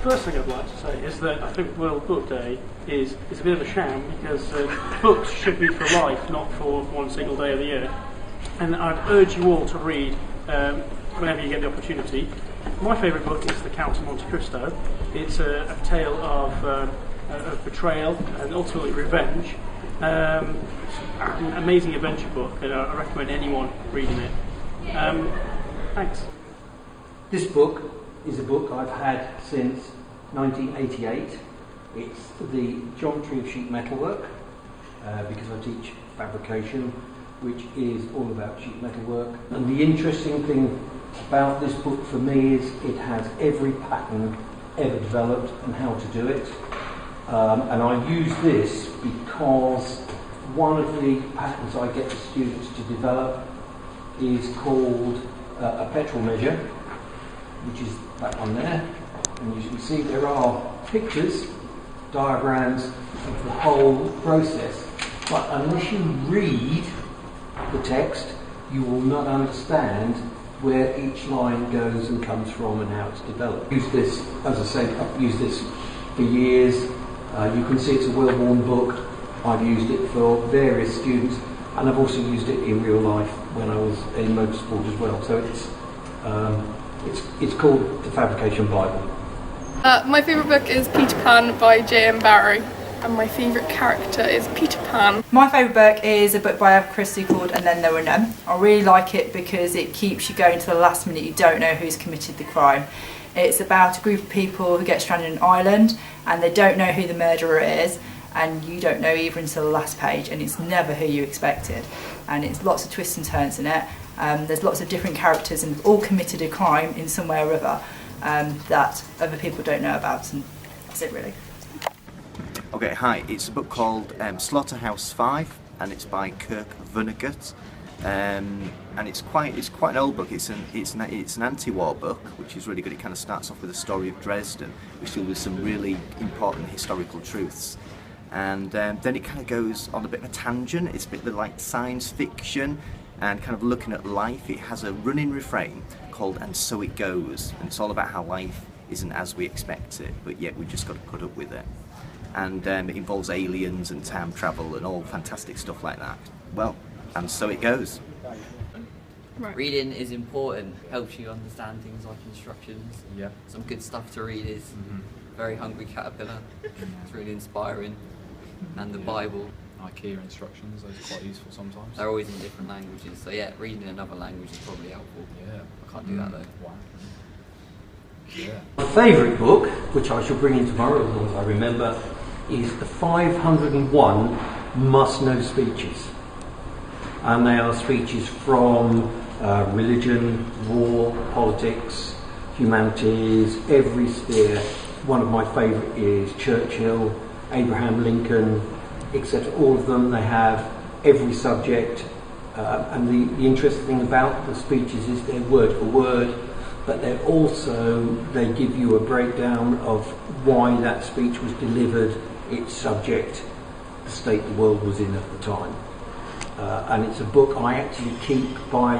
first thing I'd like to say is that I think World Book Day is a bit of a sham, because books should be for life, not for one single day of the year. And I'd urge you all to read whenever you get the opportunity. My favourite book is The Count of Monte Cristo. It's a tale of betrayal and ultimately revenge. It's an amazing adventure book, and I recommend anyone reading it. Thanks. This book is a book I've had since 1988. It's the geometry of sheet metalwork, because I teach fabrication, which is all about sheet metalwork. And the interesting thing about this book for me is it has every pattern ever developed and how to do it. And I use this because one of the patterns I get the students to develop is called a petrol measure, which is that one there. And you can see there are pictures, diagrams of the whole process. But unless you read the text, you will not understand where each line goes and comes from and how it's developed. Use this, as I say, I've used this for years. You can see it's a well-worn book. I've used it for various students, and I've also used it in real life when I was in motorsport as well. So it's called the Fabrication Bible. My favourite book is Peter Pan by J.M. Barrie, and my favourite character is Peter Pan. My favourite book is a book by Agatha Christie called And Then There Were None. I really like it because it keeps you going to the last minute. You don't know who's committed the crime. It's about a group of people who get stranded on an island and they don't know who the murderer is, and you don't know either until the last page, and it's never who you expected. And it's lots of twists and turns in it. There's lots of different characters and all committed a crime in some way or other that other people don't know about, and that's it really. Okay, hi, it's a book called Slaughterhouse 5, and it's by Kirk Vonnegut. And it's quite an old book. It's an anti-war book, which is really good. It kind of starts off with the story of Dresden, which deals with some really important historical truths, and then it kind of goes on a bit of a tangent. It's a bit like science fiction and kind of looking at life. It has a running refrain called "And So It Goes," and it's all about how life isn't as we expect it, but yet we've just got to put up with it. And it involves aliens and time travel and all fantastic stuff like that. Well, and so it goes. Right. Reading is important, helps you understand things like instructions. Yeah. Some good stuff to read is Very Hungry Caterpillar. It's really inspiring. And the Bible. IKEA instructions, those are quite useful sometimes. They're always in different languages, so yeah, reading in another language is probably helpful. Yeah. I can't do that though. Wow. Yeah. My favourite book, which I shall bring in tomorrow as long as I remember, is the 501 must-know speeches. And they are speeches from religion, war, politics, humanities, every sphere. One of my favourite is Churchill, Abraham Lincoln, etc. All of them, they have every subject. And the interesting thing about the speeches is they're word for word, but they give you a breakdown of why that speech was delivered, its subject, the state the world was in at the time. And it's a book I actually keep by,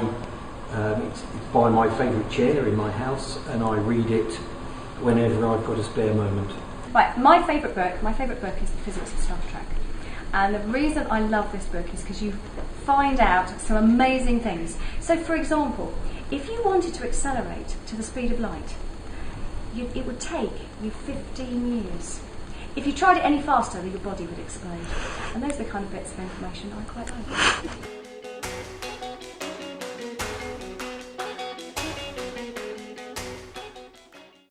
it's by my favourite chair in my house, and I read it whenever I've got a spare moment. Right, my favourite book is The Physics of Star Trek. And the reason I love this book is because you find out some amazing things. So for example, if you wanted to accelerate to the speed of light, it would take you 15 years. If you tried it any faster, your body would explode. And those are the kind of bits of information I quite like.